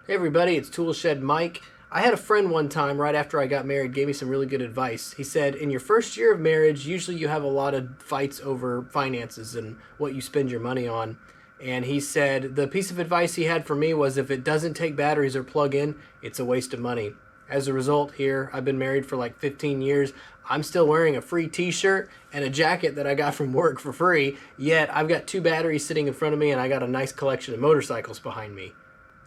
Hey everybody, it's Toolshed Mike. I had a friend one time right after I got married gave me some really good advice. He said, in your first year of marriage, usually you have a lot of fights over finances and what you spend your money on. And he said the piece of advice he had for me was if it doesn't take batteries or plug in, it's a waste of money. As a result, here, I've been married for like 15 years. I'm still wearing a free t-shirt and a jacket that I got from work for free, yet I've got 2 batteries sitting in front of me and I got a nice collection of motorcycles behind me.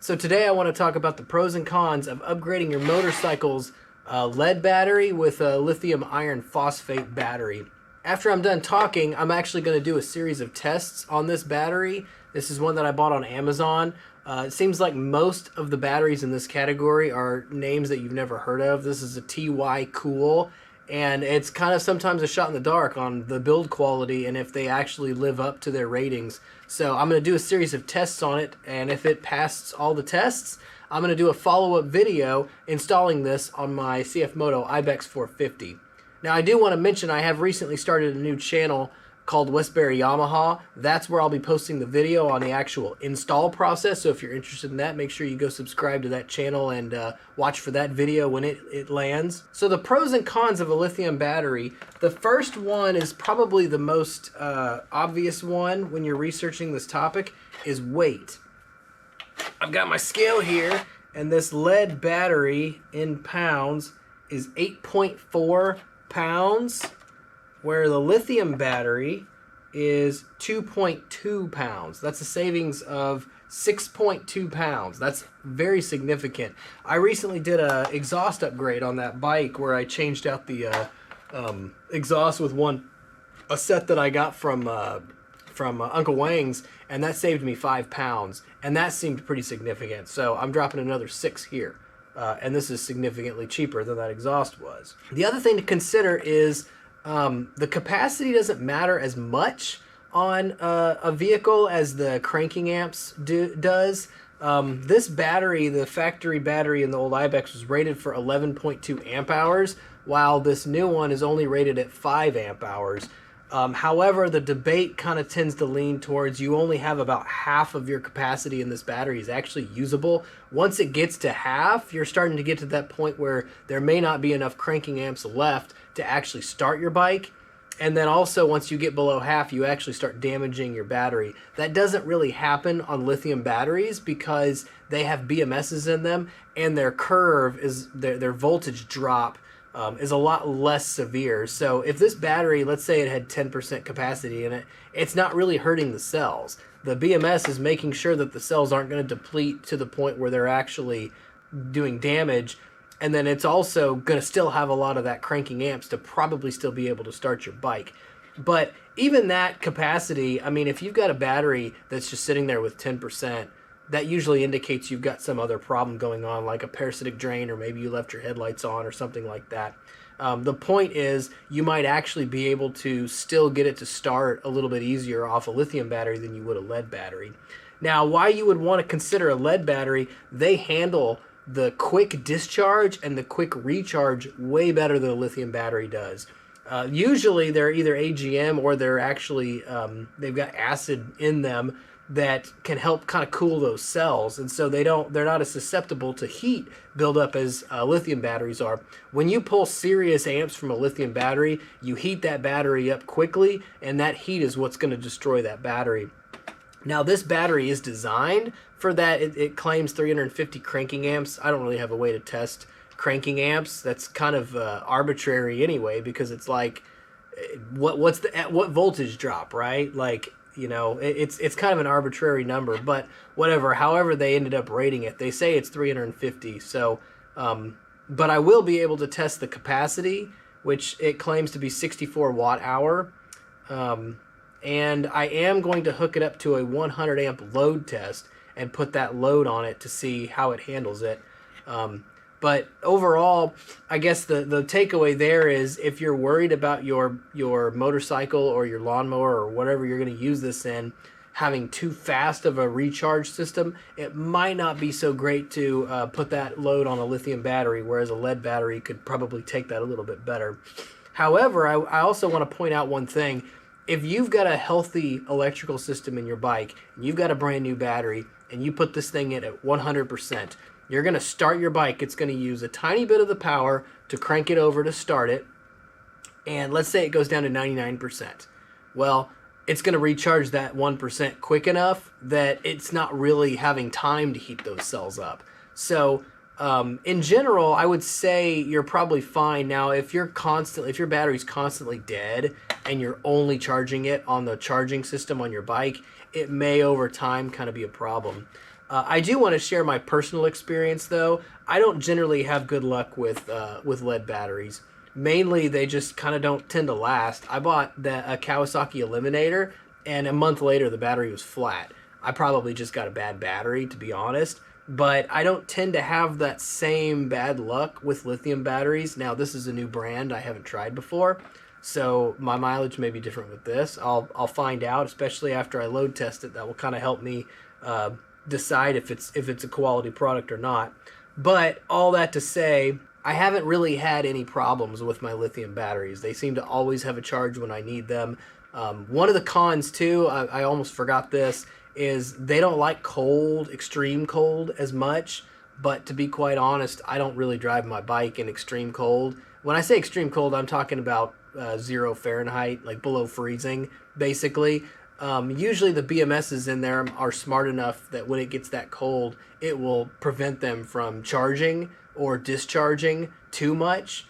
So today I want to talk about the pros and cons of upgrading your motorcycle's lead battery with a lithium iron phosphate battery. After I'm done talking, I'm actually going to do a series of tests on this battery. This is one that I bought on Amazon. It seems like most of the batteries in this category are names that you've never heard of. This is a TYKOOL, and it's kind of sometimes a shot in the dark on the build quality and if they actually live up to their ratings. So I'm going to do a series of tests on it, and if it passes all the tests, I'm going to do a follow-up video installing this on my CF Moto Ibex 450. Now I do want to mention I have recently started a new channel called Westbury Yamaha. That's where I'll be posting the video on the actual install process. So if you're interested in that, make sure you go subscribe to that channel and watch for that video when it lands. So the pros and cons of a lithium battery. The first one is probably the most obvious one when you're researching this topic is weight. I've got my scale here, and this lead battery in pounds is 8.4 pounds. Where the lithium battery is 2.2 pounds. That's a savings of 6.2 pounds. That's very significant. I recently did an exhaust upgrade on that bike where I changed out the exhaust with a set that I got from Uncle Wang's, and that saved me 5 pounds, and that seemed pretty significant. So I'm dropping another 6 here, and this is significantly cheaper than that exhaust was. The other thing to consider is the capacity doesn't matter as much on a vehicle as the cranking amps does. This battery, the factory battery in the old Ibex, was rated for 11.2 amp hours, while this new one is only rated at 5 amp hours. However, the debate kind of tends to lean towards you only have about half of your capacity in this battery is actually usable. Once it gets to half, you're starting to get to that point where there may not be enough cranking amps left to actually start your bike. And then also once you get below half, you actually start damaging your battery. That doesn't really happen on lithium batteries because they have BMSs in them, and their curve is their voltage drop is a lot less severe. So if this battery, let's say it had 10% capacity in it, it's not really hurting the cells. The BMS is making sure that the cells aren't going to deplete to the point where they're actually doing damage. And then it's also going to still have a lot of that cranking amps to probably still be able to start your bike. But even that capacity, I mean, if you've got a battery that's just sitting there with 10%, that usually indicates you've got some other problem going on, like a parasitic drain, or maybe you left your headlights on or something like that. The point is you might actually be able to still get it to start a little bit easier off a lithium battery than you would a lead battery. Now, why you would want to consider a lead battery, they handle the quick discharge and the quick recharge way better than a lithium battery does. Usually they're either AGM or they're actually, they've got acid in them that can help kind of cool those cells, and so they're not as susceptible to heat buildup as lithium batteries are. When you pull serious amps from a lithium battery, you heat that battery up quickly, and that heat is what's going to destroy that battery. Now this battery is designed for that. It claims 350 cranking amps. I don't really have a way to test cranking amps. That's kind of arbitrary anyway, because it's like what voltage drop, right? Like, you know, it's kind of an arbitrary number, but whatever. However they ended up rating it, they say it's 350. So, but I will be able to test the capacity, which it claims to be 64 watt hour. And I am going to hook it up to a 100 amp load test and put that load on it to see how it handles it. But overall, I guess the takeaway there is if you're worried about your motorcycle or your lawnmower or whatever you're going to use this in having too fast of a recharge system, it might not be so great to put that load on a lithium battery, whereas a lead battery could probably take that a little bit better. However, I also want to point out one thing. If you've got a healthy electrical system in your bike, and you've got a brand new battery, and you put this thing in at 100%, you're going to start your bike. It's going to use a tiny bit of the power to crank it over to start it. And let's say it goes down to 99%. Well, it's going to recharge that 1% quick enough that it's not really having time to heat those cells up. So in general, I would say you're probably fine. Now, if your battery's constantly dead and you're only charging it on the charging system on your bike, it may over time kind of be a problem. I do want to share my personal experience, though. I don't generally have good luck with lead batteries. Mainly, they just kind of don't tend to last. I bought a Kawasaki Eliminator, and a month later, the battery was flat. I probably just got a bad battery, to be honest. But I don't tend to have that same bad luck with lithium batteries. Now, this is a new brand I haven't tried before, so my mileage may be different with this. I'll find out, especially after I load test it. That will kind of help me decide if it's a quality product or not. But all that to say, I haven't really had any problems with my lithium batteries. They seem to always have a charge when I need them. One of the cons, too, I almost forgot this, is they don't like cold, extreme cold as much. But to be quite honest, I don't really drive my bike in extreme cold. When I say extreme cold, I'm talking about 0 Fahrenheit, like below freezing, basically. Usually the BMSs in there are smart enough that when it gets that cold, it will prevent them from charging or discharging too much,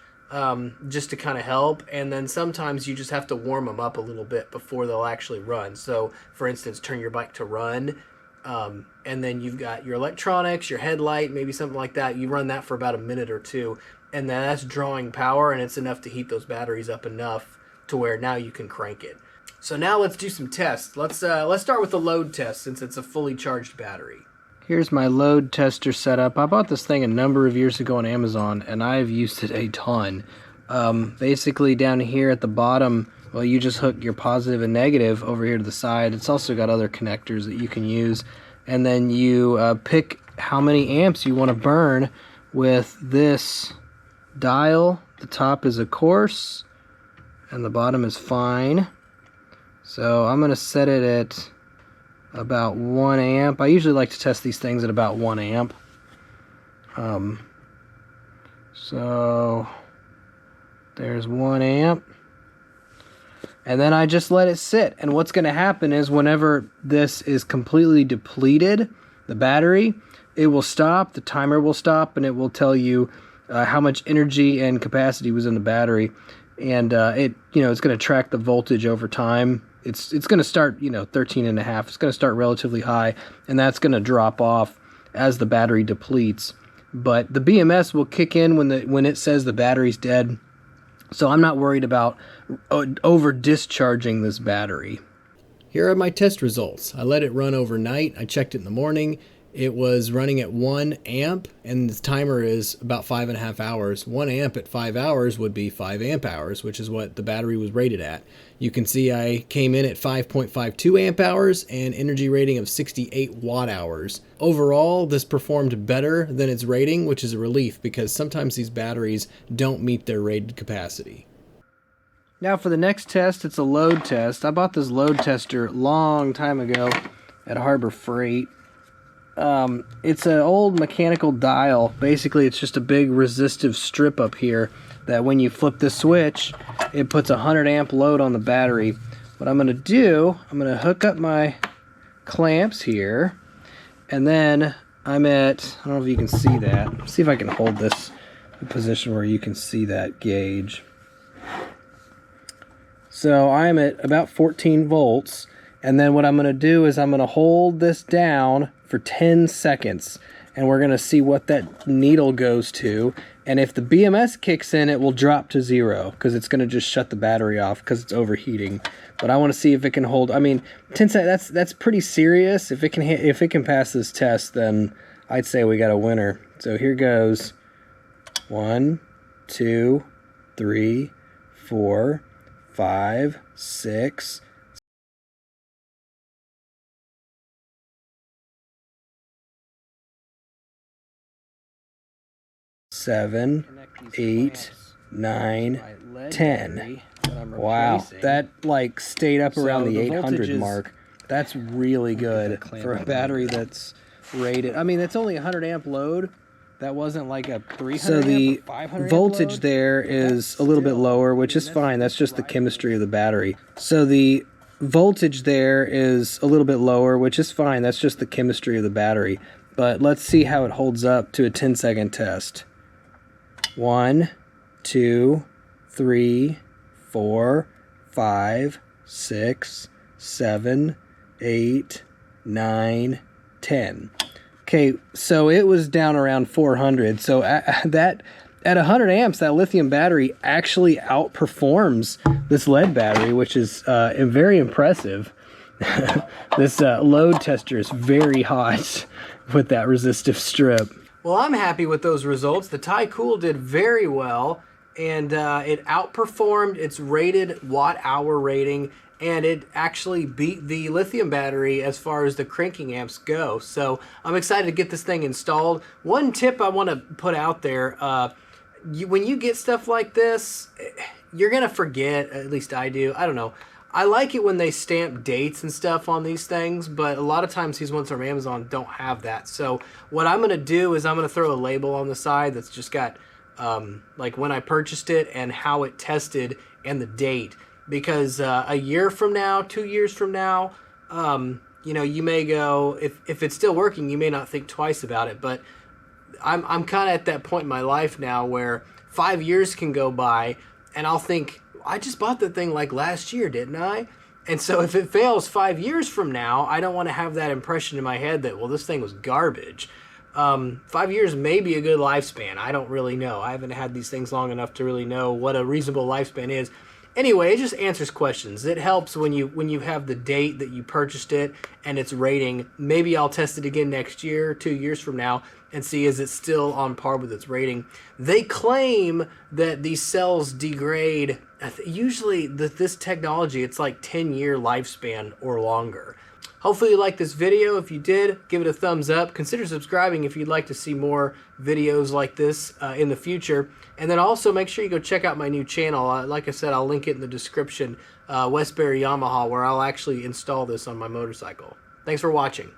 just to kind of help. And then sometimes you just have to warm them up a little bit before they'll actually run. So, for instance, turn your bike to run, and then you've got your electronics, your headlight, maybe something like that. You run that for about a minute or two, and then that's drawing power, and it's enough to heat those batteries up enough to where now you can crank it. So now let's do some tests. Let's start with the load test, since it's a fully charged battery. Here's my load tester setup. I bought this thing a number of years ago on Amazon, and I've used it a ton. Basically down here at the bottom, well, you just hook your positive and negative over here to the side. It's also got other connectors that you can use. And then you pick how many amps you want to burn with this dial. The top is a coarse, and the bottom is fine. So I'm going to set it at about 1 amp. I usually like to test these things at about 1 amp. So there's 1 amp. And then I just let it sit. And what's going to happen is whenever this is completely depleted, the battery, it will stop, the timer will stop, and it will tell you how much energy and capacity was in the battery. And it's going to track the voltage over time. It's going to start, 13.5. It's going to start relatively high, and that's going to drop off as the battery depletes. But the BMS will kick in when it says the battery's dead. So I'm not worried about over discharging this battery. Here are my test results. I let it run overnight. I checked it in the morning. It was running at 1 amp, and the timer is about 5.5 hours. 1 amp at 5 hours would be 5 amp hours, which is what the battery was rated at. You can see I came in at 5.52 amp hours and energy rating of 68 watt hours. Overall, this performed better than its rating, which is a relief because sometimes these batteries don't meet their rated capacity. Now for the next test, it's a load test. I bought this load tester a long time ago at Harbor Freight. It's an old mechanical dial. Basically, it's just a big resistive strip up here that when you flip the switch, it puts a 100 amp load on the battery. What I'm going to do, I'm going to hook up my clamps here, and then I'm at, I don't know if you can see that. Let's see if I can hold this in a position where you can see that gauge. So I'm at about 14 volts, and then what I'm going to do is I'm going to hold this down for 10 seconds, and we're going to see what that needle goes to. And if the BMS kicks in, it will drop to 0 because it's going to just shut the battery off because it's overheating. But I want to see if it can hold. I mean, 10 seconds, that's pretty serious. If it can pass this test, then I'd say we got a winner. So here goes. 1, 2, 3, 4, 5, 6, 7, 8, 9, 10. Wow, that stayed up around the 800 mark. That's really good for a battery that's rated. I mean, it's only a 100 amp load. That wasn't like a 300 so the amp or 500 voltage amp there is a little bit lower, which is fine. That's just the chemistry of the battery. So the voltage there is a little bit lower, which is fine. That's just the chemistry of the battery. But let's see how it holds up to a 10-second test. 1, 2, 3, 4, 5, 6, 7, 8, 9, 10. Okay, so it was down around 400. So at 100 amps, that lithium battery actually outperforms this lead battery, which is very impressive. This load tester is very hot with that resistive strip. Well, I'm happy with those results. The TYKOOL did very well, and it outperformed its rated watt-hour rating, and it actually beat the lithium battery as far as the cranking amps go. So I'm excited to get this thing installed. One tip I want to put out there, when you get stuff like this, you're going to forget, at least I do, I don't know. I like it when they stamp dates and stuff on these things, but a lot of times these ones from Amazon don't have that. So what I'm going to do is I'm going to throw a label on the side that's just got like when I purchased it and how it tested and the date. Because a year from now, 2 years from now, you know, you may go, if it's still working, you may not think twice about it. But I'm kind of at that point in my life now where 5 years can go by and I'll think, I just bought the thing like last year, didn't I? And so if it fails 5 years from now, I don't want to have that impression in my head that, well, this thing was garbage. 5 years may be a good lifespan. I don't really know. I haven't had these things long enough to really know what a reasonable lifespan is. Anyway, it just answers questions. It helps when you have the date that you purchased it and its rating. Maybe I'll test it again next year, 2 years from now, and see is it still on par with its rating. They claim that these cells degrade. Usually, this technology, it's like 10-year lifespan or longer. Hopefully you liked this video. If you did, give it a thumbs up. Consider subscribing if you'd like to see more videos like this in the future. And then also make sure you go check out my new channel. Like I said, I'll link it in the description, Westbury Yamaha, where I'll actually install this on my motorcycle. Thanks for watching.